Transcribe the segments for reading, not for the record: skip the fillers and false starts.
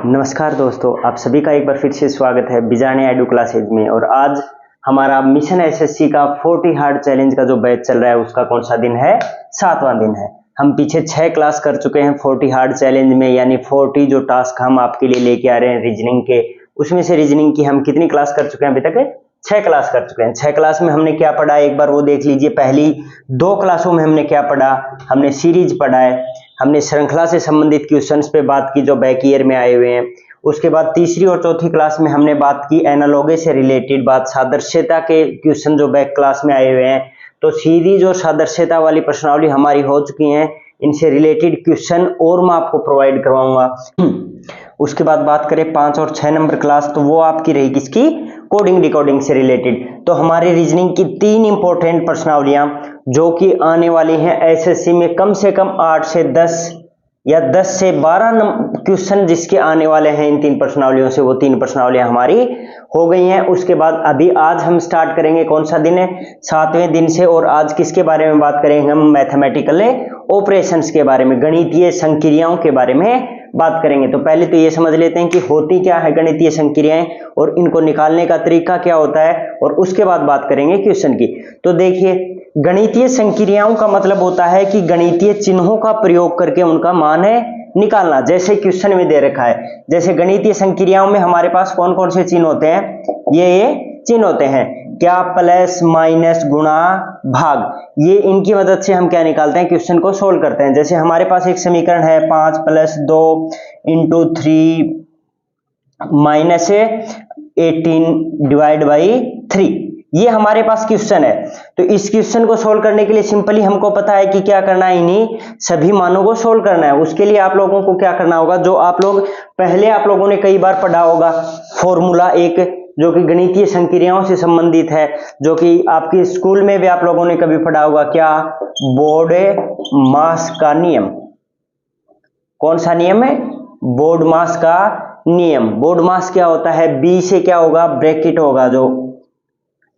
नमस्कार दोस्तों, आप सभी का एक बार फिर से स्वागत है बिजाने एडू क्लासेज में। और आज हमारा मिशन एसएससी का 40 हार्ड चैलेंज का जो बैच चल रहा है उसका कौन सा दिन है? 7वां दिन है। हम पीछे 6 क्लास कर चुके हैं 40 हार्ड चैलेंज में, यानी 40 जो टास्क हम आपके लिए लेके आ रहे हैं रीजनिंग के, उसमें से रीजनिंग की हम कितनी क्लास कर चुके हैं अभी तक? 6 क्लास कर चुके हैं। 6 क्लास में हमने क्या पढ़ा एक बार वो देख लीजिए। पहली 2 क्लासों में हमने क्या पढ़ा? हमने सीरीज पढ़ा है, हमने श्रृंखला से संबंधित क्वेश्चंस पे बात की जो बैक ईयर में आए हुए हैं। उसके बाद तीसरी और चौथी क्लास में हमने बात की एनालॉगी से रिलेटेड बात, सादृश्यता के क्वेश्चन जो बैक क्लास में आए हुए हैं। तो सीरीज और सादृश्यता वाली प्रश्नावली हमारी हो चुकी हैं, इनसे रिलेटेड क्वेश्चन और मैं आपको प्रोवाइड करवाऊंगा। उसके बाद बात करें 5 और 6 नंबर क्लास, तो वो आपकी रहेगी किसकी? कोडिंग डिकोडिंग से रिलेटेड। तो हमारे रीजनिंग की 3 इंपॉर्टेंट प्रश्नावलियां जो कि आने वाली हैं एसएससी में, कम से कम 8 से 10 या 10 से 12 क्वेश्चन जिसके आने वाले हैं इन 3 प्रश्नावलियों से, वो 3 प्रश्नावलियां हमारी हो गई हैं। उसके बाद अभी आज हम स्टार्ट करेंगे, कौन सा दिन है? 7वें दिन से। और आज किसके बारे में बात करेंगे? हम मैथमेटिकल ऑपरेशंस के बारे में, गणितीय संक्रियाओं के बारे में बात करेंगे। तो पहले तो ये समझ लेते हैं कि होती क्या है गणितीय संक्रियाएं और इनको निकालने का तरीका क्या होता है, और उसके बाद बात करेंगे क्वेश्चन की। तो देखिए, गणितीय संक्रियाओं का मतलब होता है कि गणितीय चिन्हों का प्रयोग करके उनका मान है निकालना, जैसे क्वेश्चन में दे रखा है। जैसे गणितीय संक्रियाओं में हमारे पास कौन कौन से चिन्ह होते हैं? ये चिन्ह होते हैं क्या? प्लस, माइनस, गुणा, भाग। ये इनकी मदद से हम क्या निकालते हैं? क्वेश्चन को सोल्व करते हैं। जैसे हमारे पास एक समीकरण है 5 + 2 × 3 - 18 / 3। ये हमारे पास क्वेश्चन है। तो इस क्वेश्चन को सोल्व करने के लिए सिंपली हमको पता है कि क्या करना है, इन्हीं सभी मानों को सोल्व करना है। उसके लिए आप लोगों को क्या करना होगा, जो आप लोग पहले आप लोगों ने कई बार पढ़ा होगा फॉर्मूला एक, जो कि गणितीय संक्रियाओं से संबंधित है, जो कि आपके स्कूल में भी आप लोगों ने कभी पढ़ा होगा। क्या? बोर्ड-मास का नियम। कौन सा नियम है? बोर्ड-मास का नियम। बोर्ड-मास क्या होता है? बी से क्या होगा? ब्रैकेट होगा। जो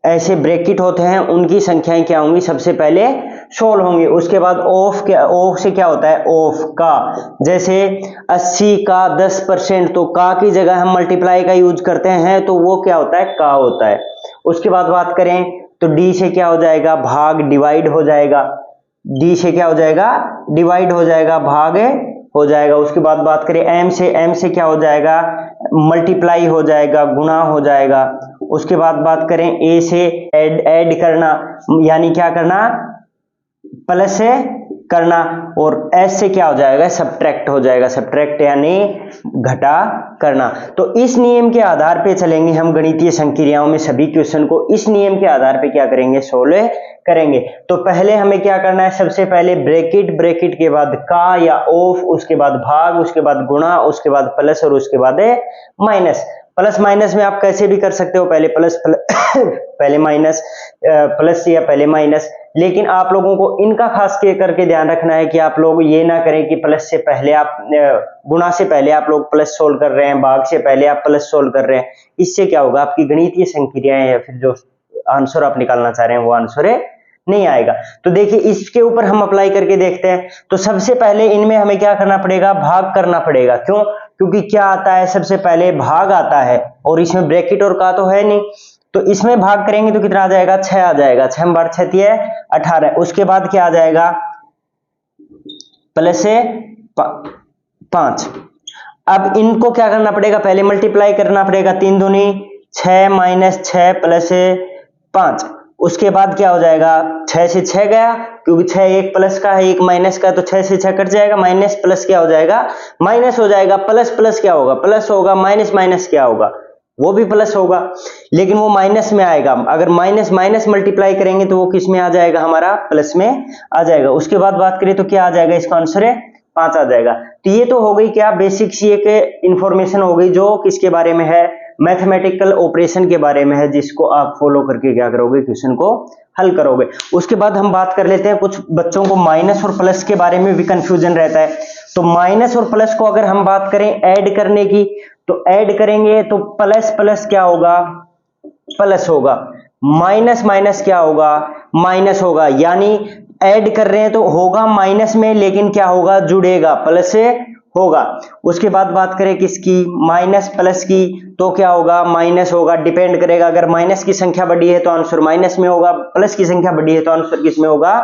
ऐसे ब्रैकेट होते हैं उनकी संख्याएं क्या होंगी? सबसे पहले सोल्व होंगी। उसके बाद ऑफ, क्या ऑफ से क्या होता है? ऑफ का। जैसे 80 का 10%, तो का की जगह हम मल्टीप्लाई का यूज करते हैं, तो वो क्या होता है? का होता है। उसके बाद बात करें तो डी से क्या हो जाएगा? भाग, डिवाइड हो जाएगा। डी से क्या हो जाएगा? डिवाइड हो जाएगा, भाग हो जाएगा। उसके बाद बात करें एम से क्या हो जाएगा? मल्टीप्लाई हो जाएगा, गुणा हो जाएगा। उसके बाद बात करें ए से ऐड करना, यानी क्या करना? प्लस से करना। और एस से क्या हो जाएगा? सब्ट्रैक्ट हो जाएगा। सब्ट्रैक्ट यानी घटा करना। तो इस नियम के आधार पे चलेंगे हम गणितीय संक्रियाओं में सभी क्वेश्चन को इस नियम के आधार पे क्या करेंगे? सोल्व करेंगे। तो पहले हमें क्या करना है? सबसे पहले ब्रैकेट, ब्रैकेट के बाद का या ऑफ, उसके बाद भाग, उसके बाद गुणा, उसके बाद प्लस और उसके बाद माइनस। प्लस माइनस में आप कैसे भी कर सकते हो, पहले प्लस पहले माइनस, प्लस या पहले माइनस। लेकिन आप लोगों को इनका खास करके ध्यान रखना है कि आप लोग ये ना करें कि प्लस से पहले आप गुणा से पहले आप लोग प्लस सोल्व कर रहे हैं, भाग से पहले आप प्लस सोल्व कर रहे हैं। इससे क्या होगा? आपकी गणितीय संक्रियाएं या फिर जो आंसर आप निकालना चाह रहे हैं वो आंसर नहीं आएगा। तो देखिए, इसके ऊपर हम अप्लाई करके देखते हैं। तो सबसे पहले इनमें हमें क्या करना पड़ेगा? भाग करना पड़ेगा। क्यों? क्योंकि क्या आता है? सबसे पहले भाग आता है, और इसमें ब्रैकेट और का तो है नहीं। तो इसमें भाग करेंगे तो कितना आ जाएगा? 6 आ जाएगा। 6 बार 6 है 18। उसके बाद क्या आ जाएगा? प्लस से 5। अब इनको क्या करना पड़ेगा? पहले मल्टीप्लाई करना पड़ेगा। 3 दूनी 6 - 6 + 5। उसके बाद क्या हो जाएगा? 6 से 6 गया, क्योंकि 6 एक प्लस का है एक माइनस का, तो 6 से 6 कट जाएगा। माइनस प्लस क्या हो जाएगा? माइनस हो जाएगा। प्लस प्लस क्या होगा? प्लस होगा। माइनस माइनस क्या होगा? वो भी प्लस होगा, लेकिन वो माइनस में आएगा। अगर माइनस माइनस मल्टीप्लाई करेंगे तो वो किस में आ जाएगा? हमारा प्लस में आ जाएगा। उसके बाद बात करें तो क्या आ जाएगा? इसका आंसर है 5 आ जाएगा। तो ये तो हो गई क्या? बेसिक सी एक इंफॉर्मेशन हो गई, जो किसके बारे में है? मैथमेटिकल ऑपरेशन के बारे में है, जिसको आप फॉलो करके क्या करोगे? क्वेश्चन को हल करोगे। उसके बाद हम बात कर लेते हैं, कुछ बच्चों को माइनस और प्लस के बारे में भी कंफ्यूजन रहता है। तो माइनस और प्लस को अगर हम बात करें ऐड करने की, तो ऐड करेंगे तो प्लस प्लस क्या होगा? प्लस होगा। माइनस माइनस क्या होगा? माइनस होगा। यानी ऐड कर रहे हैं तो होगा माइनस में, लेकिन क्या होगा? जुड़ेगा, प्लस से होगा। उसके बाद बात करें किसकी, माइनस प्लस की, तो क्या होगा, माइनस होगा। डिपेंड करेगा, अगर माइनस की संख्या बड़ी है तो आंसर माइनस में होगा, प्लस की संख्या बड़ी है तो आंसर किस में होगा,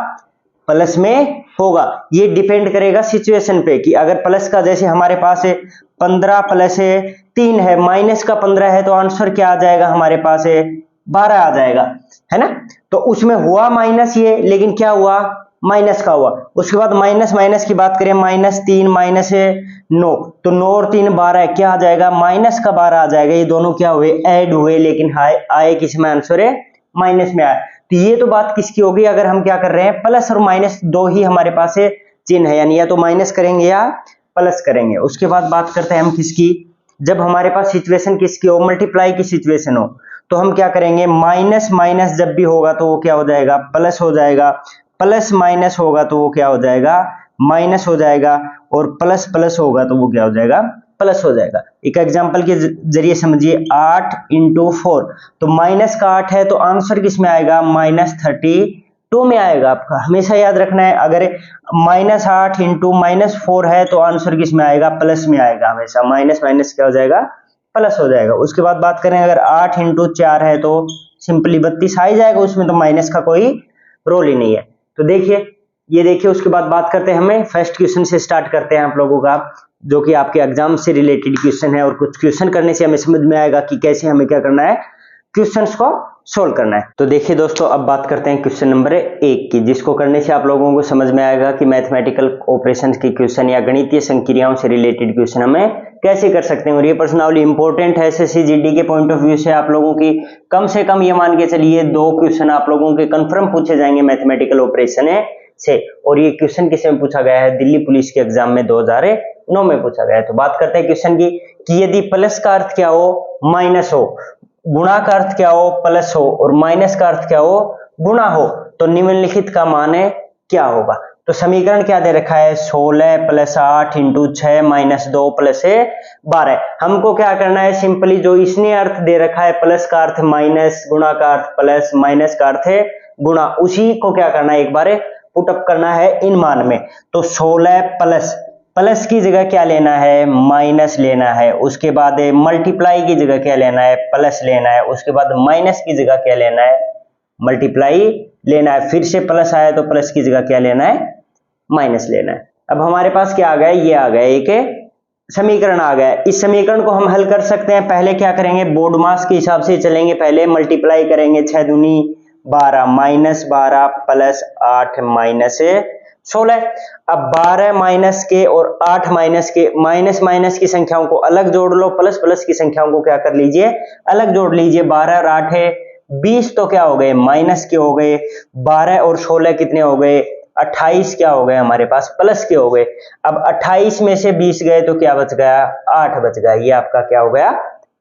प्लस में होगा। ये डिपेंड करेगा सिचुएशन पे कि अगर प्लस का, जैसे हमारे पास है 15 प्लस है 3 है, माइनस का 15 है तो आंसर क्या आ जाएगा, हमारे पास है 12 आ जाएगा, है ना। तो उसमें हुआ माइनस ये, लेकिन क्या हुआ, माइनस का हुआ। उसके बाद माइनस माइनस की बात करें, -3 माइनस है 9, तो 9 और 3 12 है, क्या आ जाएगा, माइनस का 12 आ जाएगा। ये दोनों क्या हुए, ऐड हुए, लेकिन आए किस में, आंसर है माइनस में आया। तो ये तो बात किसकी होगी, अगर हम क्या कर रहे हैं, प्लस और माइनस दो ही हमारे पास है चिन्ह है, यानी या तो माइनस करेंगे या प्लस करेंगे। उसके बाद बात करते हैं हम किसकी, जब हमारे पास सिचुएशन किसकी हो, मल्टीप्लाई की सिचुएशन हो, तो हम क्या करेंगे, माइनस माइनस जब भी होगा तो वो क्या हो जाएगा, प्लस हो जाएगा। प्लस माइनस होगा तो वो क्या हो जाएगा, माइनस हो जाएगा। और प्लस प्लस होगा तो वो क्या हो जाएगा, प्लस हो जाएगा। एक एग्जांपल के जरिए समझिए, 8 × 4, तो माइनस का 8 है तो आंसर किस में आएगा, -32 में आएगा। आपका हमेशा याद रखना है, अगर -8 × -4 है तो आंसर किस में आएगा, प्लस में आएगा। हमेशा माइनस माइनस क्या हो जाएगा, प्लस हो जाएगा। उसके बाद बात करें, अगर 8 × 4 है तो सिंपली 32 आ ही जाएगा, उसमें तो माइनस का कोई रोल ही नहीं है। तो देखिए, ये देखिए। उसके बाद बात करते हैं, हमें फर्स्ट क्वेश्चन से स्टार्ट करते हैं आप लोगों का, जो कि आपके एग्जाम से रिलेटेड क्वेश्चन है, और कुछ क्वेश्चन करने से हमें समझ में आएगा कि कैसे हमें क्या करना है, क्वेश्चंस को सोल्व करना है। तो देखिए दोस्तों, अब बात करते हैं क्वेश्चन नंबर 1 की, जिसको करने से आप लोगों को समझ में आएगा कि मैथमेटिकल ऑपरेशंस के क्वेश्चन या गणितीय संक्रियाओं से रिलेटेड क्वेश्चन हमें कैसे कर सकते हैं। और ये पर्सनली इंपॉर्टेंट है एसएससी जीडी के पॉइंट ऑफ व्यू से। आप लोगों की कम से कम ये मान के चलिए 2 क्वेश्चन आप लोगों के कंफर्म पूछे जाएंगे मैथमेटिकल ऑपरेशन से। और ये क्वेश्चन किसमें पूछा गया है, दिल्ली पुलिस के एग्जाम में 2009 में पूछा गया है। तो बात करते हैं क्वेश्चन की, कि यदि प्लस का अर्थ क्या हो, माइनस हो, गुणा का अर्थ क्या हो, प्लस हो, और माइनस का अर्थ क्या हो, गुणा हो, तो निम्नलिखित का मान क्या होगा। तो समीकरण क्या दे रखा है, 16 + 8 × 6 - 2 + 12। हमको क्या करना है, सिंपली जो इसने अर्थ दे रखा है, प्लस का अर्थ माइनस, गुणा का अर्थ प्लस, माइनस का अर्थ है गुणा, उसी को क्या करना है, एक बार पुटअप करना है इन मान में। तो 16 प्लस की जगह क्या लेना है, माइनस लेना है। उसके बाद मल्टीप्लाई की जगह क्या लेना है, प्लस लेना है। उसके बाद माइनस की जगह क्या लेना है, मल्टीप्लाई लेना है। फिर से प्लस आया तो प्लस की जगह क्या लेना है, माइनस लेना है। अब हमारे पास क्या आ गया, ये आ गया, एक समीकरण आ गया। इस समीकरण को हम हल कर सकते हैं। पहले क्या करेंगे, बोर्ड मास के हिसाब से चलेंगे, पहले मल्टीप्लाई करेंगे, 6 दूनी 12, -12 + 8 - 16। अब 12 माइनस के और 8 माइनस के, माइनस माइनस की संख्याओं को अलग जोड़ लो, प्लस प्लस की संख्याओं को क्या कर लीजिए, अलग जोड़ लीजिए। 12 और 8 है 20, तो क्या हो गए, माइनस के हो गए। 12 और 16 कितने हो गए, 28 क्या हो गए हमारे पास, प्लस के हो गए। अब 28 में से 20 गए तो क्या बच गया, 8 बच गया। ये आपका क्या हो गया,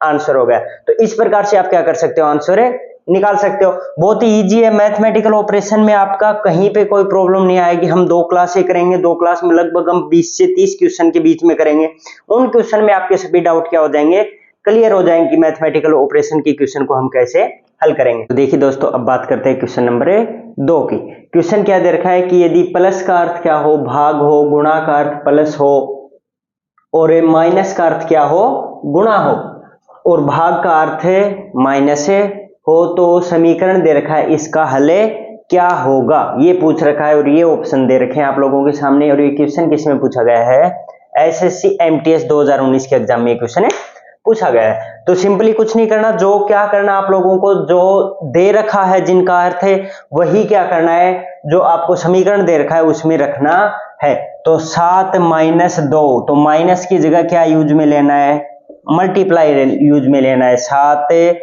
आंसर हो गया। तो इस प्रकार से आप क्या कर सकते हो, आंसर निकाल सकते हो। बहुत ही इजी है। मैथमेटिकल ऑपरेशन में आपका कहीं पे कोई प्रॉब्लम नहीं आएगी। हम 2 क्लासें करेंगे, 2 क्लास में लगभग हम 20 से 30 क्वेश्चन के बीच में करेंगे। उन क्वेश्चन में आपके सभी डाउट क्या हो जाएंगे, क्लियर हो जाएंगे कि मैथमेटिकल ऑपरेशन की क्वेश्चन को हम कैसे हल करेंगे। तो देखिए दोस्तों, अब बात करते हैं क्वेश्चन नंबर 2 की। क्वेश्चन क्या दे रखा है, कि यदि प्लस का अर्थ क्या हो, भाग हो, गुणा का अर्थ प्लस हो, और माइनस का अर्थ क्या हो, गुणा हो, और भाग का अर्थ है माइनस हो, तो समीकरण दे रखा है, इसका हल क्या होगा, ये पूछ रखा है। और ये ऑप्शन दे रखे हैं आप लोगों के सामने। और ये क्वेश्चन किसमें पूछा गया है, एसएससी एमटीएस 2019 के एग्जाम में क्वेश्चन पूछा गया है। तो सिंपली कुछ नहीं करना, जो क्या करना आप लोगों को, जो दे रखा है जिनका अर्थ है वही क्या करना है, जो आपको समीकरण दे रखा है उसमें रखना है। तो 7 - 2, तो माइनस की जगह क्या यूज में लेना है, मल्टीप्लाई यूज में लेना है। 7 ×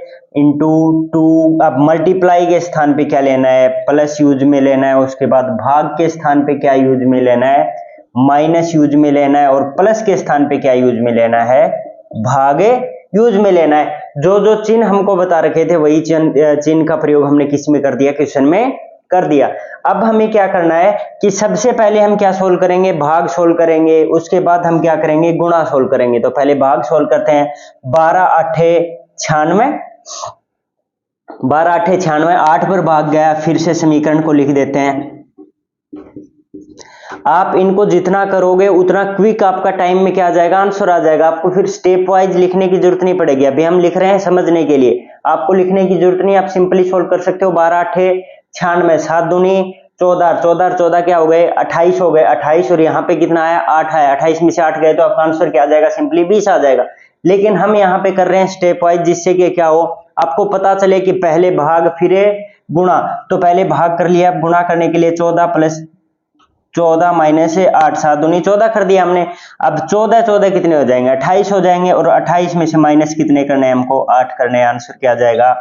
2, अब मल्टीप्लाई के स्थान पे क्या लेना है, प्लस यूज में लेना है। उसके बाद भाग के स्थान पे क्या यूज में लेना है, माइनस यूज में लेना है। और प्लस के स्थान पे क्या यूज में लेना है, भाग यूज में लेना है। जो जो चिन्ह हमको बता रखे थे वही चिन्ह का प्रयोग हमने किस में कर दिया, क्वेश्चन में कर दिया। अब हमें क्या करना है कि सबसे पहले हम क्या सोल्व करेंगे, भाग सोल्व करेंगे। उसके बाद हम क्या करेंगे, गुणा सोल्व करेंगे। तो पहले भाग सोल्व करते हैं। 12 × 8 = 96, 12 × 8 = 96, 8 पर भाग गया। फिर से समीकरण को लिख देते हैं। आप इनको जितना करोगे उतना क्विक आपका टाइम में क्या आ जाएगा, आंसर आ जाएगा। आपको फिर स्टेप वाइज लिखने की जरूरत नहीं पड़ेगी। अभी हम लिख रहे हैं समझने के लिए, आपको लिखने की जरूरत नहीं, आप सिंपली सोल्व कर सकते हो। 12 8 96, 7 दूनी 14, 14 14 क्या हो गए 28 हो गए, 28 और यहाँ पे कितना आया 8 आया, 28 में से 8 गए तो आपका आंसर क्या आ जाएगा, सिंपली 20 आ जाएगा। लेकिन हम यहाँ पे कर रहे हैं स्टेप वाइज, जिससे कि क्या हो, आपको पता चले कि पहले भाग फिर गुणा। तो पहले भाग कर लिया, गुणा करने के लिए 14 प्लस 14 माइनस 8, 7 दूनी 14 कर दिया हमने। अब 14 14 कितने हो जाएंगे, 28 हो जाएंगे, और 28 में से माइनस कितने करने हैं हमको, 8 करने हैं। आंसर क्या आ जाएगा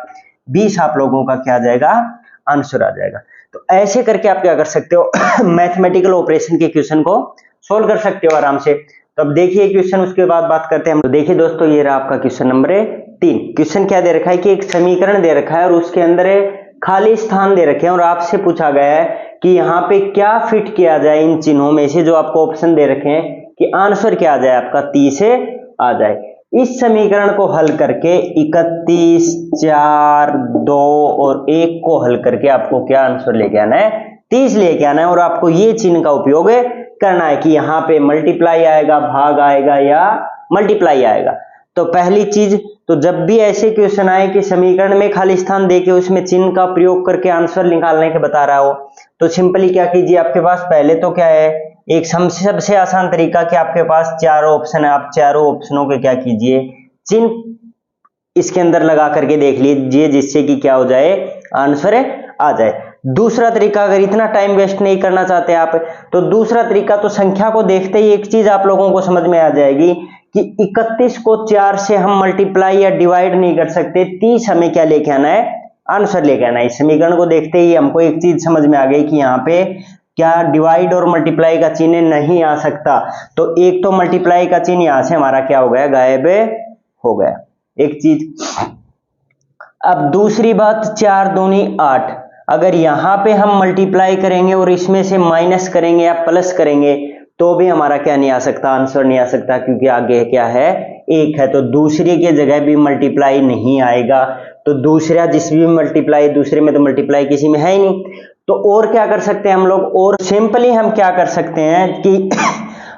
20 आप लोगों का क्या आ जाएगा, आंसर आ जाएगा। तो ऐसे करके आप क्या कर सकते हो मैथमेटिकल ऑपरेशन के क्वेश्चन को सोल्व कर सकते हो आराम से। तो अब देखिए क्वेश्चन, उसके बाद बात करते हैं हम। तो देखिए दोस्तों, ये रहा आपका क्वेश्चन नंबर 3। क्वेश्चन क्या दे रखा है कि एक समीकरण दे रखा है और उसके अंदर खाली स्थान दे रखे हैं और आपसे पूछा गया है कि यहाँ पे क्या फिट किया जाए इन चिन्हों में से, जो आपको ऑप्शन दे रखे हैं, कि आंसर क्या आ जाए आपका 30 आ जाए। इस समीकरण को हल करके 31, 4, 2 और 1 को हल करके आपको क्या आंसर लेके आना है, 30 लेके आना है। और आपको ये चिन्ह का उपयोग करना है कि यहाँ पे मल्टीप्लाई आएगा, भाग आएगा या मल्टीप्लाई आएगा। तो पहली चीज, तो जब भी ऐसे क्वेश्चन आए कि समीकरण में खाली स्थान देके उसमें चिन्ह का प्रयोग करके आंसर निकालने के बता रहा हो, तो सिंपली क्या कीजिए, आपके पास पहले तो क्या है, एक सबसे आसान तरीका कि आपके पास चारों ऑप्शन है, आप चारों ऑप्शनों के क्या कीजिए, चिन्ह इसके अंदर लगा करके देख लीजिए, जिससे कि क्या हो जाए, आंसर आ जाए। दूसरा तरीका, अगर इतना टाइम वेस्ट नहीं करना चाहते आप, तो दूसरा तरीका, तो संख्या को देखते ही एक चीज आप लोगों को समझ में आ जाएगी कि 31 को 4 से हम मल्टीप्लाई या डिवाइड नहीं कर सकते, 30 हमें क्या लेके आना है, आंसर लेके आना है। इस समीकरण को देखते ही हमको एक चीज समझ में आ गई कि यहाँ पे क्या डिवाइड और मल्टीप्लाई का चिन्ह नहीं आ सकता। तो एक तो मल्टीप्लाई का चिन्ह यहां से हमारा क्या हो गया, गायब हो गया, एक चीज। अब दूसरी बात, 4 दूनी 8, अगर यहाँ पे हम मल्टीप्लाई करेंगे और इसमें से माइनस करेंगे या प्लस करेंगे तो भी हमारा क्या नहीं आ सकता, आंसर नहीं आ सकता, क्योंकि आगे क्या है, 1 है। तो दूसरे के जगह भी मल्टीप्लाई नहीं आएगा। तो दूसरा जिस भी मल्टीप्लाई, दूसरे में तो मल्टीप्लाई किसी में है ही नहीं। तो और क्या कर सकते हैं हम लोग, और सिंपली हम क्या कर सकते हैं कि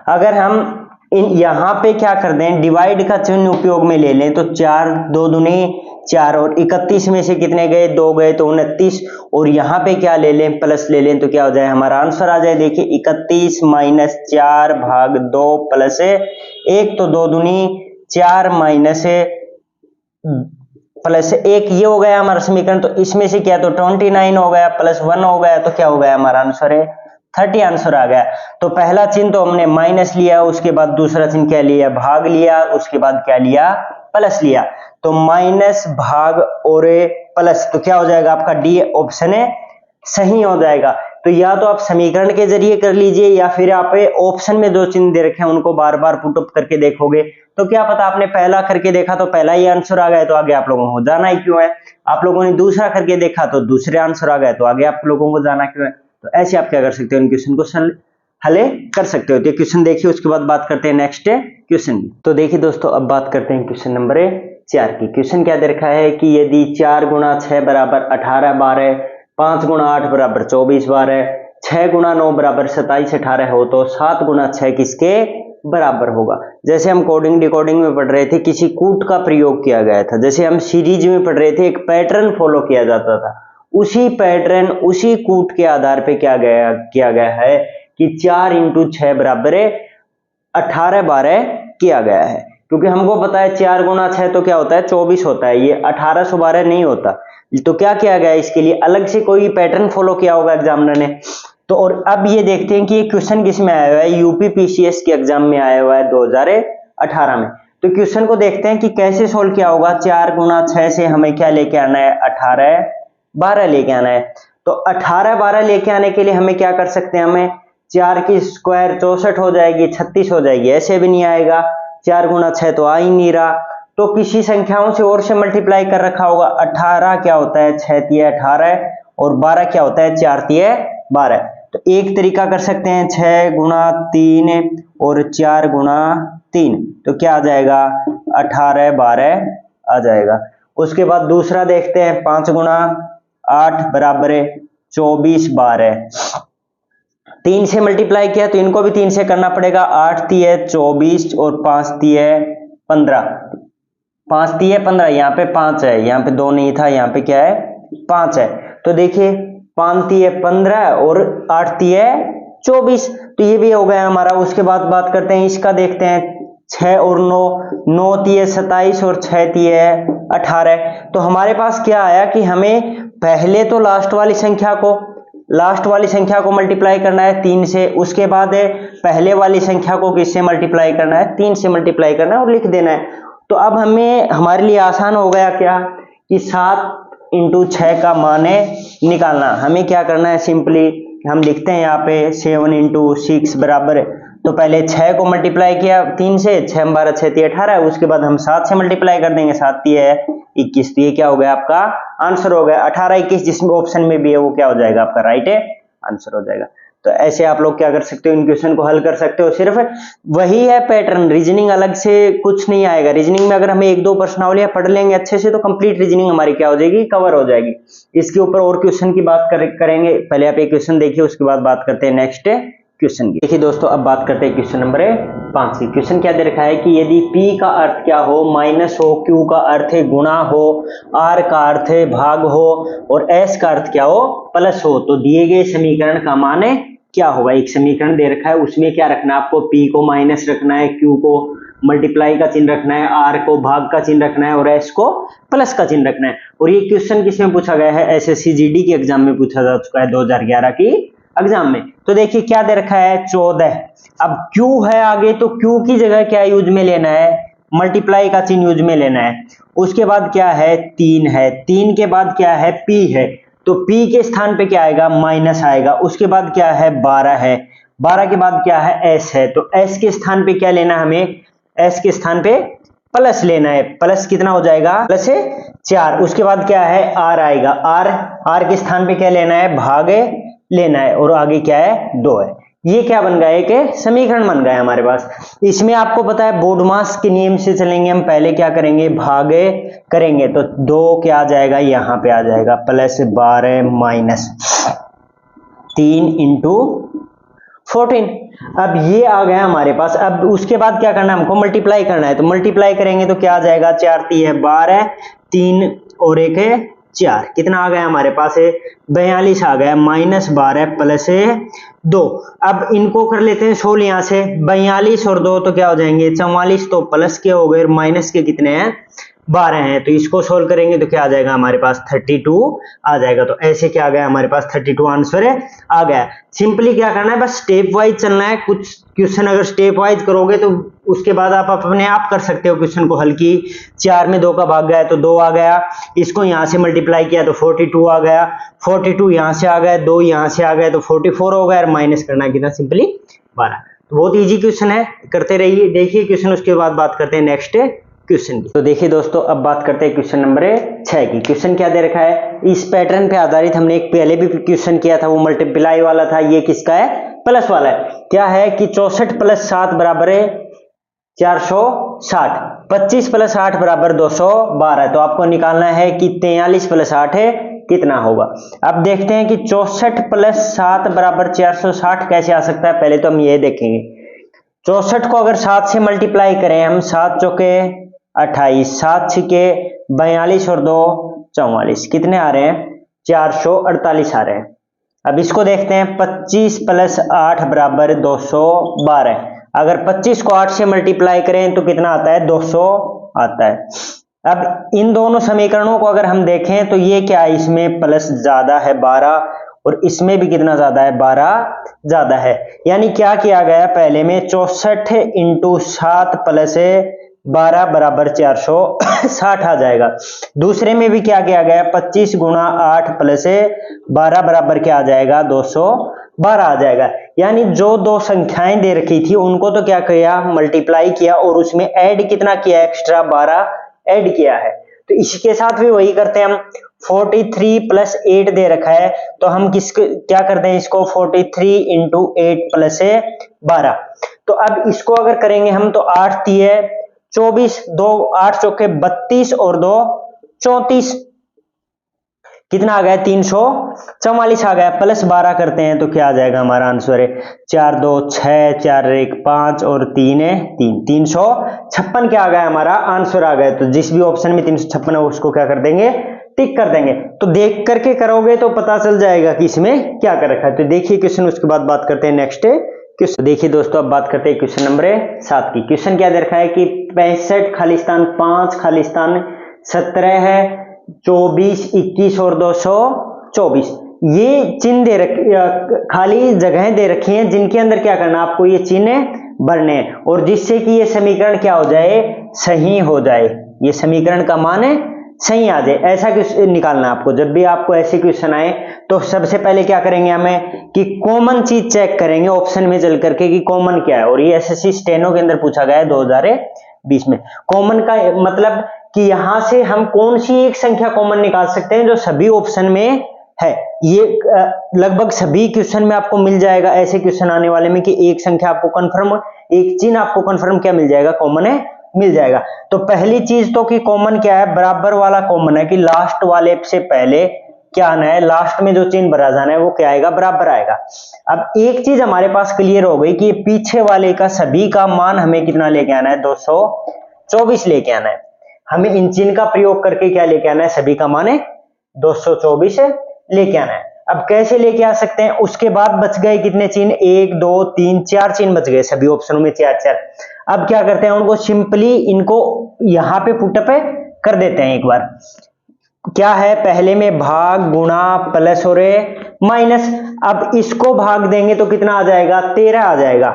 अगर हम यहाँ पे क्या कर दें, डिवाइड का चिन्ह उपयोग में ले लें, तो 4 2 दूनी 4 और 31 में से कितने गए, 2 गए, तो 29, और यहाँ पे क्या ले लें, प्लस ले लें, तो क्या हो जाए, हमारा आंसर आ जाए। देखिए 31 माइनस 4 भाग 2 प्लस 1, तो 2 दूनी 4 माइनस प्लस 1, ये हो गया हमारा समीकरण। तो इसमें से क्या, तो 29 हो गया, प्लस 1 हो गया, तो क्या हो गया, हमारा आंसर है 30 आंसर आ गया। तो पहला चिन्ह तो हमने माइनस लिया, उसके बाद दूसरा चिन्ह क्या लिया, भाग लिया, उसके बाद क्या लिया, प्लस लिया। तो माइनस भाग और प्लस, तो क्या हो जाएगा आपका डी ऑप्शन है सही हो जाएगा। तो या तो आप समीकरण के जरिए कर लीजिए, या फिर आप ऑप्शन में जो चिन्ह दे रखे हैं उनको बार बार पुट अप करके देखोगे, तो क्या पता आपने पहला करके देखा तो पहला ही आंसर आ गया, तो आगे आप लोगों को जाना ही क्यों है। आप लोगों ने दूसरा करके देखा तो दूसरे आंसर आ गए, तो आगे आप लोगों को जाना क्यों है। तो ऐसे आप क्या कर सकते हो, इन क्वेश्चन को हल कर सकते हो। तो क्वेश्चन देखिए, उसके बाद बात करते हैं नेक्स्ट क्वेश्चन की। तो देखिए दोस्तों, अब बात करते हैं क्वेश्चन नंबर 4 की। क्वेश्चन क्या दे रखा है कि यदि 4 गुणा 6 बराबर 18 बार है, 5 गुणा 8 बराबर 24 बार है, 6 गुणा 9 बराबर 27 18 हो, तो 7 गुणा 6 किसके बराबर होगा। जैसे हम कोडिंग डिकोडिंग में पढ़ रहे थे, किसी कूट का प्रयोग किया गया था। जैसे हम सीरीज में पढ़ रहे थे, एक पैटर्न फॉलो किया जाता था, उसी पैटर्न उसी कूट के आधार पे किया गया है कि 4 इंटू 6 बराबर 18 बार किया गया है। क्योंकि हमको पता है 4 गुणा 6 तो क्या होता है, 24 होता है, ये 1812 नहीं होता। तो क्या किया गया, इसके लिए अलग से कोई पैटर्न फॉलो किया होगा एग्जामिनर ने। तो और अब ये देखते हैं कि ये क्वेश्चन किस में आया हुआ है, यूपी पीसीएस के एग्जाम में आया हुआ है 2018 में। तो क्वेश्चन को देखते हैं कि कैसे सोल्व किया होगा। 4 गुणा 6 से हमें क्या लेके आना है, 18 12 लेके आना है। तो 18 12 लेके आने के लिए हमें क्या कर सकते हैं, हमें 4 की स्क्वायर 64 हो जाएगी, 36 हो जाएगी, ऐसे भी नहीं आएगा। 4 गुणा 6 तो आ ही नहीं रहा, तो किसी संख्याओं से और से मल्टीप्लाई कर रखा होगा। 18 क्या होता है, 6 तिये 18, और 12 क्या होता है, 4 तिये 12। तो एक तरीका कर सकते हैं, 6 गुणा 3 और 4 गुणा 3, तो क्या आ जाएगा, 18 12 आ जाएगा। उसके बाद दूसरा देखते हैं, 5 गुणा 8 बराबर 24 12, 3 से मल्टीप्लाई किया तो इनको भी 3 से करना पड़ेगा। 8 तिये 24 और 5 तिये 15, 5 तिये 15, यहाँ पे 5 है, यहाँ पे 2 नहीं था, यहाँ पे क्या है 5 है। तो देखिए 5 तिये 15 और 8 तिये 24, तो ये भी हो गया हमारा। उसके बाद बात करते हैं इसका, देखते हैं 6 और 9, 9 तिये 27 और 6 तिये 18। तो हमारे पास क्या आया कि हमें पहले तो लास्ट वाली संख्या को मल्टीप्लाई करना है 3 से, उसके बाद पहले वाली संख्या को किससे मल्टीप्लाई करना है, 3 से मल्टीप्लाई करना है और लिख देना है। तो अब हमारे लिए आसान हो गया क्या कि 7 इंटू 6 का मान निकालना। हमें क्या करना है, सिंपली हम लिखते हैं यहाँ पे 7 इंटू 6 बराबर, तो पहले 6 को मल्टीप्लाई किया 3 से, 6 12 6 3 18, उसके बाद हम 7 से मल्टीप्लाई कर देंगे, 7 3 21, तो ये क्या हो गया आपका आंसर हो गया। 18 21 जिसमें ऑप्शन में भी है वो क्या हो जाएगा आपका राइट आंसर हो जाएगा। तो ऐसे आप लोग क्या कर सकते हो, इन क्वेश्चन को हल कर सकते हो। सिर्फ वही है पैटर्न, रीजनिंग अलग से कुछ नहीं आएगा। रीजनिंग में अगर हमें 1-2 प्रश्नावलियां पढ़ लेंगे अच्छे से तो कंप्लीट रीजनिंग हमारी क्या हो जाएगी, कवर हो जाएगी। इसके ऊपर और क्वेश्चन की बात करेंगे। पहले आप एक क्वेश्चन देखिए, उसके बाद बात करते हैं नेक्स्ट क्वेश्चन की। देखिए दोस्तों, अब बात करते हैं क्वेश्चन नंबर 5 की। क्वेश्चन क्या दे रखा है कि यदि P का अर्थ क्या हो, माइनस हो, Q का अर्थ है गुणा हो, R का अर्थ है भाग हो और S का अर्थ क्या हो, प्लस हो, तो दिए गए समीकरण का मान क्या होगा। एक समीकरण दे रखा है, उसमें क्या रखना है आपको, P को माइनस रखना है, Q को मल्टीप्लाई का चिन्ह रखना है, R को भाग का चिन्ह रखना है और S को प्लस का चिन्ह रखना है। और ये क्वेश्चन किसमें पूछा गया है, SSC GD के एग्जाम में पूछा जा चुका है, 2011 की एग्जाम में। तो देखिए क्या दे रखा है 14। अब Q है आगे, तो Q की जगह क्या यूज में लेना है, मल्टीप्लाई का चिन्ह यूज में लेना है। उसके बाद क्या है 3 है, 3 के बाद क्या है P है, तो P के स्थान पे क्या आएगा, माइनस आएगा। उसके बाद क्या है 12 है, 12 के बाद क्या है S है, तो S के स्थान पे क्या लेना है हमें, S के स्थान पे प्लस लेना है। प्लस कितना हो जाएगा, प्लस 4। उसके बाद क्या है R आएगा, R के स्थान पे क्या लेना है, भाग लेना है और आगे क्या है 2 है। ये क्या बन गया, एक समीकरण बन गया हमारे पास। इसमें आपको पता है बोडमास के नियम से चलेंगे हम, पहले क्या करेंगे, भाग करेंगे, तो 2 क्या आ जाएगा, यहाँ पे आ जाएगा प्लस 12 माइनस 3 इंटू 14। अब ये आ गया हमारे पास। अब उसके बाद क्या करना है, हमको मल्टीप्लाई करना है, तो मल्टीप्लाई करेंगे तो क्या आ जाएगा, 4 3 12, 3 और 1 है 4, कितना आ गया हमारे पास है 42 आ गया, माइनस 12 प्लस 2। अब इनको कर लेते हैं सोल्व, यहाँ से 42 और 2 तो क्या हो जाएंगे 44, तो प्लस के हो गए और माइनस के कितने हैं 12 हैं, तो इसको सोल्व करेंगे तो क्या आ जाएगा हमारे पास 32 आ जाएगा। तो ऐसे क्या आ गया हमारे पास 32 आंसर आ गया। सिंपली क्या करना है, बस स्टेप वाइज चलना है। कुछ क्वेश्चन अगर स्टेप वाइज करोगे तो उसके बाद आप अपने आप कर सकते हो क्वेश्चन को हल की। 4 में 2 का भाग गया तो 2 आ गया, इसको यहाँ से मल्टीप्लाई किया तो 42 आ गया, 42 यहाँ से आ गया, 2 यहाँ से आ गया तो 44 हो गया और माइनस करना है कितना, सिंपली 12। तो बहुत इजी क्वेश्चन है, करते रहिए। देखिए क्वेश्चन, उसके बाद बात करते हैं नेक्स्ट क्वेश्चन की। तो देखिए दोस्तों, अब बात करते हैं क्वेश्चन नंबर 6 की। क्वेश्चन क्या दे रखा है, इस पैटर्न पे आधारित हमने एक पहले भी क्वेश्चन किया था, वो मल्टीप्लाई वाला था, ये किसका है, प्लस वाला है। क्या है कि 64 प्लस 7 बराबर है 460, 25 प्लस 8 बराबर 212, तो आपको निकालना है कि 43 प्लस 8 है कितना होगा। अब देखते हैं कि 64 प्लस 7 बराबर 460 कैसे आ सकता है। पहले तो हम ये देखेंगे, 64 को अगर 7 से मल्टीप्लाई करें हम, 7 चौके 28, 7 छिके 42 और 2 44, कितने आ रहे हैं 448 आ रहे हैं। अब इसको देखते हैं, 25 प्लस 8 बराबर 212, अगर 25 को 8 से मल्टीप्लाई करें तो कितना आता है 200 आता है। अब इन दोनों समीकरणों को अगर हम देखें तो ये क्या है, इसमें प्लस ज्यादा है 12 और इसमें भी कितना ज्यादा है 12 ज्यादा है। यानी क्या किया गया, पहले में 64 इंटू 7 प्लस 12 बराबर 460 आ जाएगा। दूसरे में भी क्या किया गया, 25 गुणा 8 प्लस 12 बराबर क्या आ जाएगा 212 आ जाएगा। यानी जो दो संख्याएं दे रखी थी उनको तो क्या किया, मल्टीप्लाई किया और उसमें ऐड कितना किया, एक्स्ट्रा 12 ऐड किया है। तो इसके साथ भी वही करते हैं हम, 43 प्लस 8 दे रखा है तो हम क्या करते हैं इसको, 43 इंटू 8 प्लस 12। तो अब इसको अगर करेंगे हम तो 8 3 24, 2 8 चौके 32 और 2 34, कितना आ गया 344 आ गया, प्लस 12 करते हैं तो क्या आ जाएगा हमारा आंसर है 4 2 6 4 1 5 और 3 है 3, 356 क्या आ गया हमारा आंसर आ गया। तो जिस भी ऑप्शन में 356 है उसको क्या कर देंगे, टिक कर देंगे। तो देख करके करोगे तो पता चल जाएगा कि इसमें क्या कर रखा है। तो देखिए क्वेश्चन, उसके बाद बात करते हैं नेक्स्ट क्वेश्चन। देखिए दोस्तों अब बात करते हैं क्वेश्चन नंबर 7 की। क्वेश्चन क्या दे रखा है कि 65 खालिस्तान 5 खालिस्तान 17 है 24 21 और 224, ये चिन्ह दे रखे, खाली जगहें दे रखी हैं जिनके अंदर क्या करना आपको ये चिन्ह भरने हैं और जिससे कि ये समीकरण क्या हो जाए, सही हो जाए, ये समीकरण का मान है सही आ जाए। ऐसा क्वेश्चन निकालना आपको। जब भी आपको ऐसे क्वेश्चन आए तो सबसे पहले क्या करेंगे हमें कि कॉमन चीज चेक करेंगे ऑप्शन में चल करके कि कॉमन क्या है। और ये एसएससी स्टेनो के अंदर पूछा गया है 2020 में। कॉमन का मतलब कि यहां से हम कौन सी एक संख्या कॉमन निकाल सकते हैं जो सभी ऑप्शन में है। ये लगभग सभी क्वेश्चन में आपको मिल जाएगा ऐसे क्वेश्चन आने वाले में कि एक संख्या आपको कंफर्म, एक चिन्ह आपको कंफर्म क्या मिल जाएगा, कॉमन है मिल जाएगा। तो पहली चीज तो कि कॉमन क्या है, बराबर वाला कॉमन है कि लास्ट वाले से पहले क्या आना है, लास्ट में जो चिन्ह भरा जाना है वो क्या आएगा, बराबर आएगा। अब एक चीज हमारे पास क्लियर हो गई कि पीछे वाले का सभी का मान हमें कितना लेके आना है, 224 लेके आना है। हमें इन चिन्ह का प्रयोग करके क्या लेके आना है, सभी का मान है 224 लेके आना है। अब कैसे लेके आ सकते हैं, उसके बाद बच गए कितने चिन्ह, 1 2 3 4 चिन्ह बच गए सभी ऑप्शनों में 4 4। अब क्या करते हैं, उनको सिंपली इनको यहां पे पुटअप कर देते हैं एक बार। क्या है, पहले में भाग गुणा प्लस और माइनस। अब इसको भाग देंगे तो कितना आ जाएगा, 13 आ जाएगा,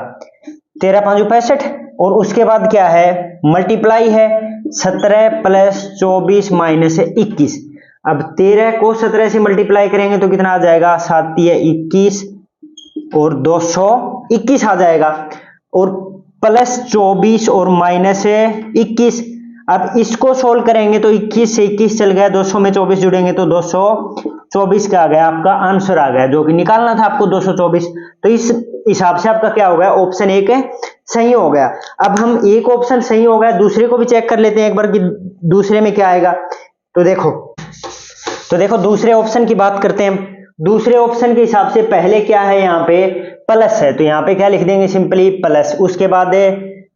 13 5 65। और उसके बाद क्या है, मल्टीप्लाई है 17 प्लस 24 माइनस 21। अब 13 को 17 से मल्टीप्लाई करेंगे तो कितना आ जाएगा, 7 21 और 221 आ जाएगा। और प्लस 24 और माइनस 21। अब इसको सोल्व करेंगे तो 21 से 21 चल गया, 200 में 24 जुड़ेंगे तो 224 का आ गया आपका आंसर आ गया, जो कि निकालना था आपको 224। तो इस हिसाब से आपका क्या हो गया, ऑप्शन 1 सही हो गया। अब हम एक ऑप्शन सही हो गया, दूसरे को भी चेक कर लेते हैं एक बार कि दूसरे में क्या आएगा। तो देखो दूसरे ऑप्शन की बात करते हैं। दूसरे ऑप्शन के हिसाब से पहले क्या है, यहाँ पे प्लस है तो यहाँ पे क्या लिख देंगे, सिंपली प्लस, उसके बाद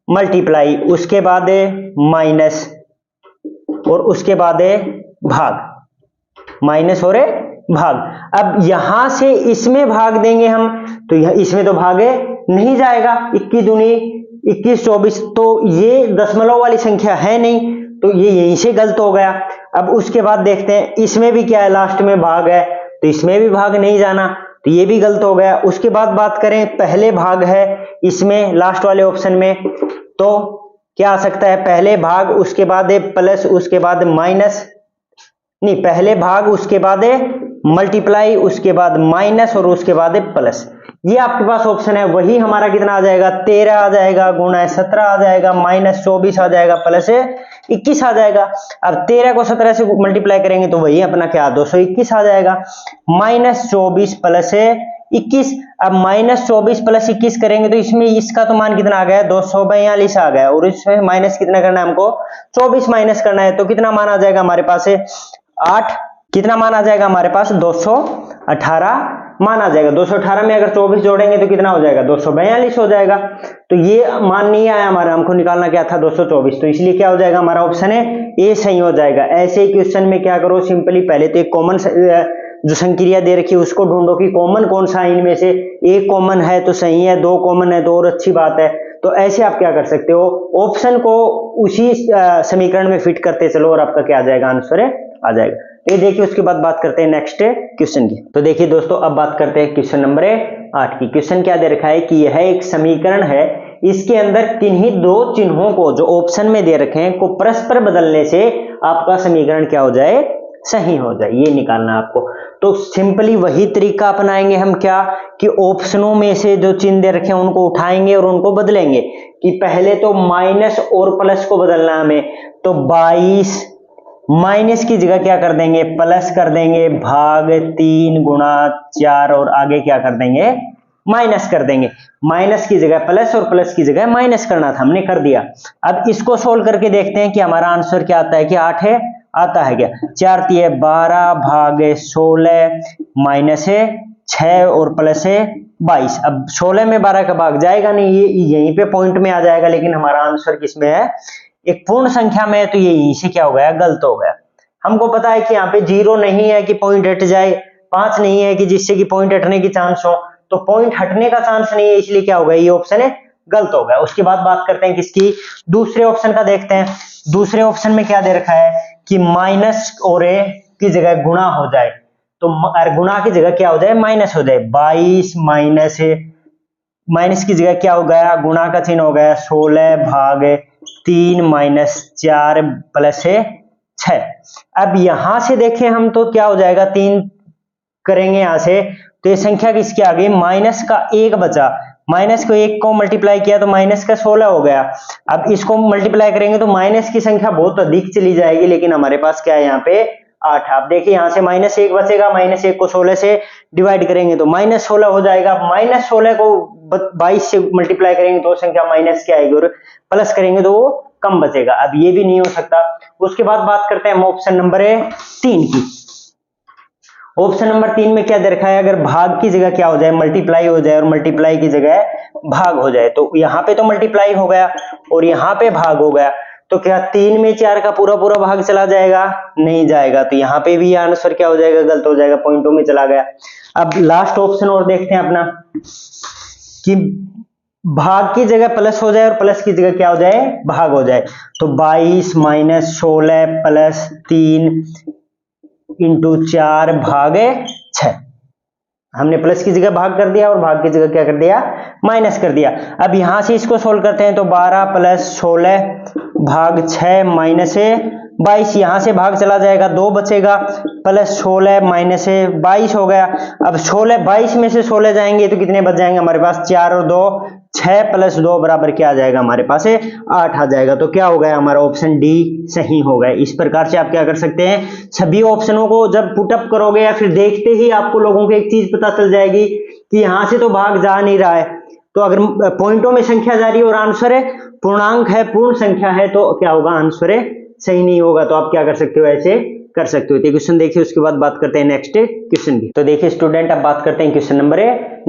मल्टीप्लाई, उसके बाद माइनस और उसके बाद भाग, माइनस और भाग। अब यहां से इसमें भाग देंगे हम तो इसमें तो भाग नहीं जाएगा, 21 दूनी 21 24, तो ये दशमलव वाली संख्या है नहीं, तो ये यहीं से गलत हो गया। अब उसके बाद देखते हैं इसमें भी क्या है, लास्ट में भाग है तो इसमें भी भाग नहीं जाना, तो ये भी गलत हो गया। उसके बाद बात करें, पहले भाग है इसमें लास्ट वाले ऑप्शन में, तो क्या आ सकता है, पहले भाग उसके बाद प्लस उसके बाद माइनस, नहीं पहले भाग उसके बाद मल्टीप्लाई उसके बाद माइनस और उसके बाद प्लस। ये आपके पास ऑप्शन है, वही हमारा कितना आ जाएगा, 13 आ जाएगा, गुणा 17 आ जाएगा, माइनस 24 आ जाएगा, प्लस 21 आ जाएगा। अब 13 को 17 से मल्टीप्लाई करेंगे तो वही अपना क्या 221 आ जाएगा, माइनस 24 प्लस 21। अब माइनस 24 प्लस 21 करेंगे तो इसमें इसका तो मान कितना आ गया, 242 आ गया, और इसमें माइनस कितना करना है हमको, 24 माइनस करना है, तो कितना मान आ जाएगा हमारे पास 8, कितना मान आ जाएगा हमारे पास 218 मान आ जाएगा। 218 में अगर 24 जोड़ेंगे तो कितना हो जाएगा, 242 हो जाएगा। तो ये मान नहीं आया हमारा, हमको निकालना क्या था 224, तो इसलिए क्या हो जाएगा हमारा ऑप्शन है ए सही हो जाएगा। ऐसे ही क्वेश्चन में क्या करो, सिंपली पहले तो एक कॉमन जो संक्रिया दे रखी है उसको ढूंढो कि कॉमन कौन सा इनमें से, एक कॉमन है तो सही है, 2 कॉमन है तो और अच्छी बात है। तो ऐसे आप क्या कर सकते हो, ऑप्शन को उसी समीकरण में फिट करते चलो और आपका क्या आ जाएगा, आंसर आ जाएगा। ये देखिए उसके बाद बात करते हैं नेक्स्ट क्वेश्चन की। तो देखिए दोस्तों अब बात करते हैं क्वेश्चन नंबर 8 की। क्वेश्चन क्या दे रखा है कि यह एक समीकरण है, इसके अंदर किन्हीं 2 चिन्हों को जो ऑप्शन में दे रखे हैं को परस्पर बदलने से आपका समीकरण क्या हो जाए, सही हो जाए, ये निकालना आपको। तो सिंपली वही तरीका अपनाएंगे हम, क्या कि ऑप्शनों में से जो चिन्ह दे रखे हैं उनको उठाएंगे और उनको बदलेंगे। कि पहले तो माइनस और प्लस को बदलना हमें, तो 22 माइनस की जगह क्या कर देंगे, प्लस कर देंगे, भाग 3 गुणा 4 और आगे क्या कर देंगे, माइनस कर देंगे। माइनस की जगह प्लस और प्लस की जगह माइनस करना था, हमने कर दिया। अब इसको सोल्व करके देखते हैं कि हमारा आंसर क्या आता है, कि 8 है, आता है क्या, 4 तिये 12 भागे 16 माइनस है 6 और प्लस है 22। अब 16 में 12 का भाग जाएगा नहीं, ये यहीं पे पॉइंट में आ जाएगा, लेकिन हमारा आंसर किसमें है, एक पूर्ण संख्या में है, तो ये यहीं से क्या हो गया, गलत हो गया। हमको पता है कि यहाँ पे 0 नहीं है कि पॉइंट हट जाए, 5 नहीं है कि जिससे कि पॉइंट हटने की चांस हो, तो पॉइंट हटने का चांस नहीं है, इसलिए क्या हो गया, ये ऑप्शन है गलत हो गया। उसके बाद बात करते हैं किसकी, दूसरे ऑप्शन का देखते हैं। दूसरे ऑप्शन में क्या दे रखा है कि माइनस और ए की जगह गुणा हो जाए, तो गुणा की जगह क्या हो जाए, माइनस हो जाए। 22 माइनस माइनस की जगह क्या हो गया, गुणा का चिन्ह हो गया 16 भागे 3 माइनस 4 प्लस 6। अब यहां से देखें हम तो क्या हो जाएगा, 3 करेंगे यहां से तो ये संख्या किसकी आ गई, माइनस का 1 बचा, माइनस को 1 को मल्टीप्लाई किया तो माइनस का 16 हो गया। अब इसको मल्टीप्लाई करेंगे तो माइनस की संख्या बहुत अधिक चली जाएगी, लेकिन हमारे पास क्या है यहाँ पे 8। आप देखिए यहाँ से -1 बचेगा, -1 को 16 से डिवाइड करेंगे तो -16 हो जाएगा। -16 को 22 से मल्टीप्लाई करेंगे तो संख्या माइनस की आएगी, और प्लस करेंगे तो वो कम बचेगा। अब ये भी नहीं हो सकता। उसके बाद बात करते हैं हम ऑप्शन नंबर 3 की। ऑप्शन नंबर 3 में क्या दे रखा है, अगर भाग की जगह क्या हो जाए, मल्टीप्लाई हो जाए, और मल्टीप्लाई की जगह भाग हो जाए, तो यहाँ पे तो मल्टीप्लाई हो गया और यहाँ पे भाग हो गया, तो क्या 3 में 4 का पूरा पूरा भाग चला जाएगा, नहीं जाएगा, तो यहाँ पे भी आंसर क्या हो जाएगा, गलत हो जाएगा, पॉइंटों में चला गया। अब लास्ट ऑप्शन और देखते हैं अपना, कि भाग की जगह प्लस हो जाए और प्लस की जगह क्या हो जाए, भाग हो जाए, तो 22 माइनस 16 प्लस 3 इंटू 4 भागे 6। हमने प्लस की जगह भाग कर दिया और भाग की जगह क्या कर दिया, माइनस कर दिया। अब यहां से इसको सोल्व करते हैं तो 12 प्लस 16 भाग 6 माइनस 22, यहां से भाग चला जाएगा, 2 बचेगा, प्लस 16 माइनस 22 हो गया। अब 22 में से 16 जाएंगे तो कितने बच जाएंगे हमारे पास, 4 और 2 6 प्लस 2 बराबर क्या आ जाएगा हमारे पास 8 आ जाएगा। तो क्या हो गया हमारा ऑप्शन डी सही हो गया। इस प्रकार से आप क्या कर सकते हैं, सभी ऑप्शनों को जब पुटअप करोगे या फिर देखते ही आपको लोगों को एक चीज पता चल जाएगी कि यहां से तो भाग जा नहीं रहा है, तो अगर पॉइंटों में संख्या जा रही है और आंसर है पूर्णांक है, पूर्ण संख्या है, तो क्या होगा, आंसर है सही नहीं होगा। तो आप क्या कर सकते हो, ऐसे कर सकते हो। क्वेश्चन देखिए, उसके बाद बात करते हैं नेक्स्ट क्वेश्चन की। तो देखिए स्टूडेंट, अब बात करते हैं क्वेश्चन नंबर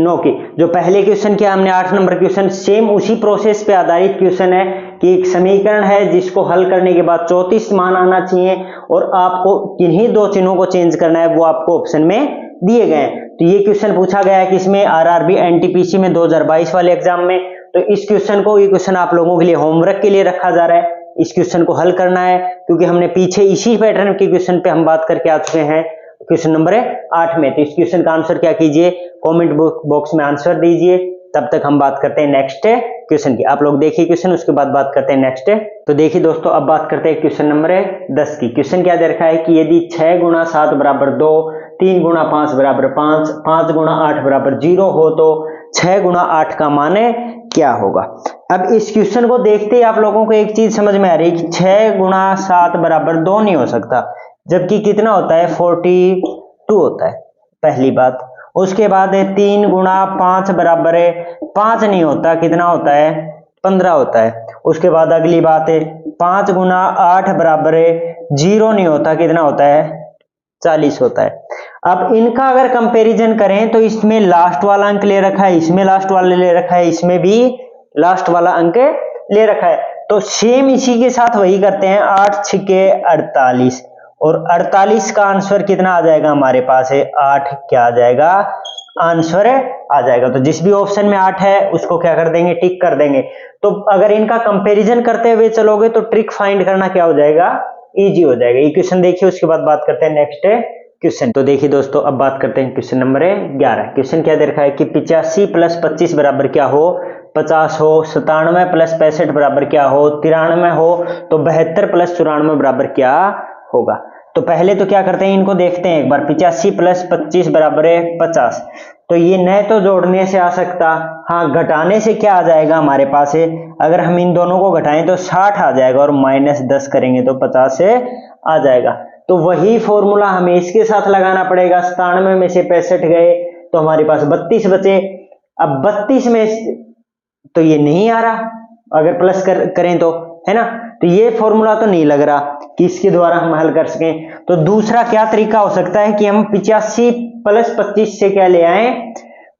9 की। जो पहले क्वेश्चन किया हमने 8 नंबर क्वेश्चन, सेम उसी प्रोसेस पे आधारित क्वेश्चन है कि एक समीकरण है जिसको हल करने के बाद 34 मान आना चाहिए, और आपको किन्हीं 2 चिन्हों को चेंज करना है, वो आपको ऑप्शन में दिए गए हैं। तो ये क्वेश्चन पूछा गया है किसमें, आरआरबी एनटीपीसी में 2022 वाले एग्जाम में। तो इस क्वेश्चन को, ये क्वेश्चन आप लोगों के लिए होमवर्क के लिए रखा जा रहा है। इस क्वेश्चन को हल करना है, क्योंकि हमने पीछे इसी पैटर्न के क्वेश्चन पे हम बात करके आ चुके हैं क्वेश्चन नंबर 8 में। तो इस क्वेश्चन का आंसर क्या कीजिए, कमेंट बॉक्स में आंसर दीजिए। तब तक हम बात करते हैं नेक्स्ट क्वेश्चन की। आप लोग देखिए क्वेश्चन, उसके बाद बात करते हैं नेक्स्ट। तो देखिए दोस्तों, अब बात करते हैं क्वेश्चन नंबर 10 की। क्वेश्चन क्या दे रखा है कि यदि 6 गुणा 7 बराबर 2, 3 गुणा 5 बराबर 5, 5 गुणा 8 बराबर 0 हो तो 6 गुणा 8 का मान क्या होगा। अब इस क्वेश्चन को देखते ही आप लोगों को एक चीज समझ में आ रही है कि 6 गुणा 7 बराबर 2 नहीं हो सकता, जबकि कितना होता है, 42 होता है, पहली बात। उसके बाद 3 गुणा 5 बराबर 5 नहीं होता, कितना होता है, 15 होता है। उसके बाद अगली बात है 5 गुणा 8 बराबर 0 नहीं होता, कितना होता है, 40 होता है। अब इनका अगर कंपैरिजन करें तो इसमें लास्ट वाला अंक ले रखा है, इसमें लास्ट वाला ले रखा है, इसमें भी लास्ट वाला अंक ले रखा है। तो सेम इसी के साथ वही करते हैं, 8 छिके 48, और 48 का आंसर कितना आ जाएगा हमारे पास है 8, क्या आ जाएगा, आंसर आ जाएगा। तो जिस भी ऑप्शन में 8 है उसको क्या कर देंगे, टिक कर देंगे। तो अगर इनका कंपैरिजन करते हुए चलोगे तो ट्रिक फाइंड करना क्या हो जाएगा, इजी हो जाएगा। ये क्वेश्चन देखिए, उसके बाद बात करते हैं नेक्स्ट क्वेश्चन। तो देखिए दोस्तों, अब बात करते हैं क्वेश्चन नंबर 11। क्वेश्चन क्या दे रखा है कि 85 प्लस 25 बराबर क्या हो, 50 हो। 97 प्लस 65 बराबर क्या हो, 93 हो। तो 72 प्लस 94 बराबर क्या होगा। तो पहले तो क्या करते हैं, इनको देखते हैं एक बार। 85 प्लस 25 बराबर 50, तो ये न तो जोड़ने से आ सकता, हाँ घटाने से क्या आ जाएगा हमारे पास है, अगर हम इन दोनों को घटाएं तो 60 आ जाएगा, और -10 करेंगे तो 50 से आ जाएगा। तो वही फॉर्मूला हमें इसके साथ लगाना पड़ेगा। 97 में से 65 गए तो हमारे पास 32 बचे। अब 32 में तो ये नहीं आ रहा, अगर प्लस करें तो, है ना, तो ये फॉर्मूला तो नहीं लग रहा। किसके द्वारा हम हल कर सकें। तो दूसरा क्या तरीका हो सकता है कि हम 85 प्लस 25 से क्या ले आए,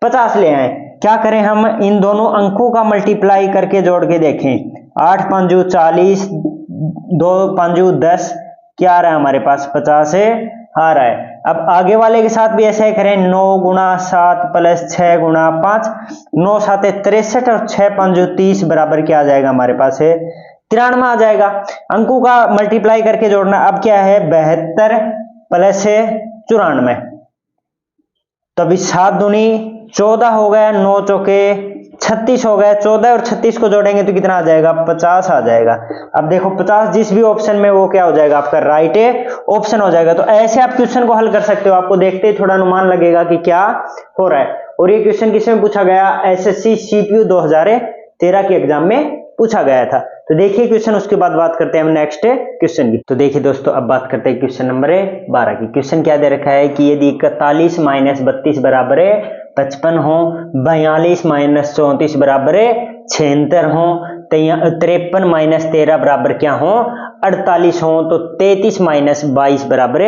50 ले आए। क्या करें, हम इन दोनों अंकों का मल्टीप्लाई करके जोड़ के देखें। 8 पंजू 40, 2 पंजू 10, क्या आ रहा है हमारे पास, 50 से आ रहा है। अब आगे वाले के साथ भी ऐसा ही करें, 9 गुणा 7 प्लस 6 गुणा 5, 9 7 63 और 6 पंजू 30 बराबर क्या आ जाएगा हमारे पास है 93 आ जाएगा। अंकों का मल्टीप्लाई करके जोड़ना। अब क्या है 72 प्लस है 94, तो अभी 7 दूनी 14 हो गया, 9 चौके 36 हो गया। 14 और 36 को जोड़ेंगे तो कितना आ जाएगा, 50 आ जाएगा। अब देखो 50 जिस भी ऑप्शन में वो क्या हो जाएगा, आपका राइट ऑप्शन हो जाएगा। तो ऐसे आप क्वेश्चन को हल कर सकते हो। आपको देखते ही थोड़ा अनुमान लगेगा कि क्या हो रहा है। और ये क्वेश्चन किसमें पूछा गया, एसएससी सीपीयू 2013 के एग्जाम में पूछा गया था। तो देखिए क्वेश्चन, उसके बाद बात करते हैं हम नेक्स्ट क्वेश्चन की। तो देखिए दोस्तों, अब बात करते हैं क्वेश्चन नंबर 12 की। क्वेश्चन क्या दे रखा है कि यदि 41 माइनस 32 बराबर 55 हो, 42 माइनस 34 बराबर 76 हो, 53 माइनस 13 बराबर क्या हो 48 हो, तो 33 माइनस 22 बराबर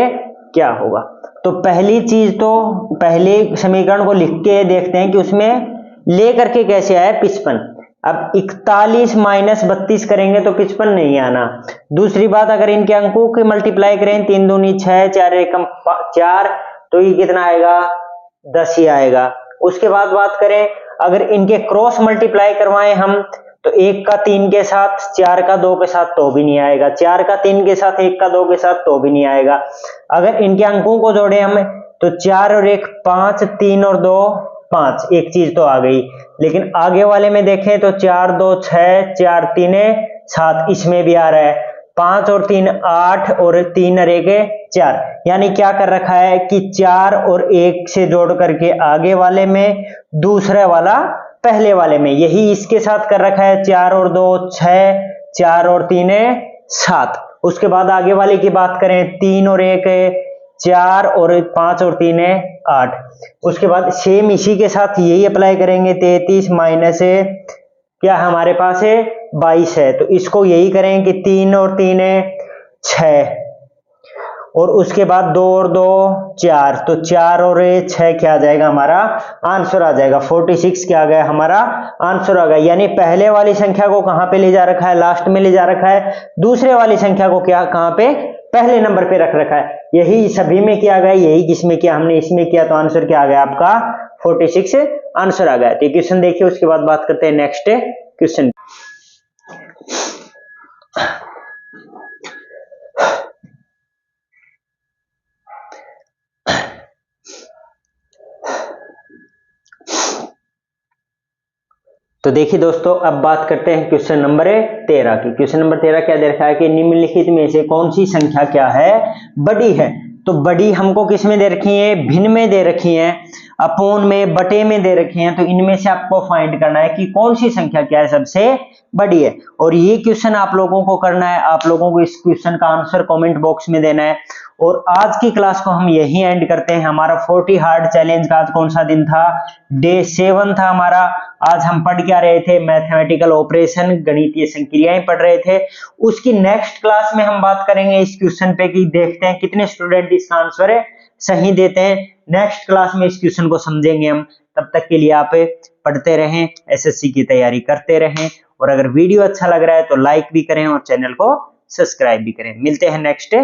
क्या होगा। तो पहली चीज, तो पहले समीकरण को लिख के देखते हैं कि उसमें ले करके कैसे आया 55। अब 41 माइनस 32 करेंगे तो 55 नहीं आना। दूसरी बात, अगर इनके अंकों के मल्टीप्लाई करें, 3 दूनी 6, 4 एकम 4, तो ये कितना आएगा 10 ही आएगा। उसके बाद बात करें, अगर इनके क्रॉस मल्टीप्लाई करवाएं हम, तो 1 का 3 के साथ, 4 का 2 के साथ तो भी नहीं आएगा, 4 का 3 के साथ, 1 का 2 के साथ तो भी नहीं आएगा। अगर इनके अंकों को जोड़े हम, तो 4 और 1 5, 3 और 2 5, एक चीज तो आ गई। लेकिन आगे वाले में देखें तो 4 2 6, 4 3 7, इसमें भी आ रहा है 5 और 3 8 और 3 और 1 4। यानी क्या कर रखा है कि 4 और 1 से जोड़ करके आगे वाले में, दूसरे वाला पहले वाले में, यही इसके साथ कर रखा है। 4 और 2 6, 4 और 3 7। उसके बाद आगे वाले की बात करें, 3 और 1 4 और 5 और 3 8। उसके बाद सेम इसी के साथ यही अप्लाई करेंगे, 33 माइनस क्या हमारे पास है 22 है, तो इसको यही करें कि 3 और 3 6, और उसके बाद 2 और 2 4, तो 4 और 6 क्या आ जाएगा हमारा आंसर आ जाएगा 46। क्या आ गया हमारा आंसर आ गया। यानी पहले वाली संख्या को कहां पे ले जा रखा है, लास्ट में ले जा रखा है। दूसरे वाली संख्या को क्या कहां पे, पहले नंबर पे रख रखा है। यही सभी में किया गया, यही किसमें किया, हमने इसमें किया, तो आंसर क्या आ गया आपका 46 आंसर आ गया। तो क्वेश्चन देखिए, उसके बाद बात करते हैं नेक्स्ट क्वेश्चन। तो देखिए दोस्तों, अब बात करते हैं क्वेश्चन नंबर 13 की। क्वेश्चन नंबर 13 क्या दे रखा है कि निम्नलिखित में से कौन सी संख्या क्या है बड़ी है। तो बड़ी हमको किस में दे रखी है, भिन्न में दे रखी है, अपोन में, बटे में दे रखी है। तो इनमें से आपको फाइंड करना है कि कौन सी संख्या क्या है सबसे बड़ी है। और ये क्वेश्चन आप लोगों को करना है, आप लोगों को इस क्वेश्चन का आंसर कमेंट बॉक्स में देना है। और आज की क्लास को हम यही एंड करते हैं। हमारा 40 हार्ड चैलेंज का आज कौन सा दिन था, डे 7 था हमारा। आज हम पढ़ क्या रहे थे, मैथमेटिकल ऑपरेशन, गणितीय संक्रियाएं पढ़ रहे थे। उसकी नेक्स्ट क्लास में हम बात करेंगे इस क्वेश्चन पे कि देखते हैं कितने स्टूडेंट इसका आंसर सही देते हैं। नेक्स्ट क्लास में इस क्वेश्चन को समझेंगे हम। तब तक के लिए आप पढ़ते रहें, एसएससी की तैयारी करते रहें। और अगर वीडियो अच्छा लग रहा है तो लाइक भी करें और चैनल को सब्सक्राइब भी करें। मिलते हैं नेक्स्ट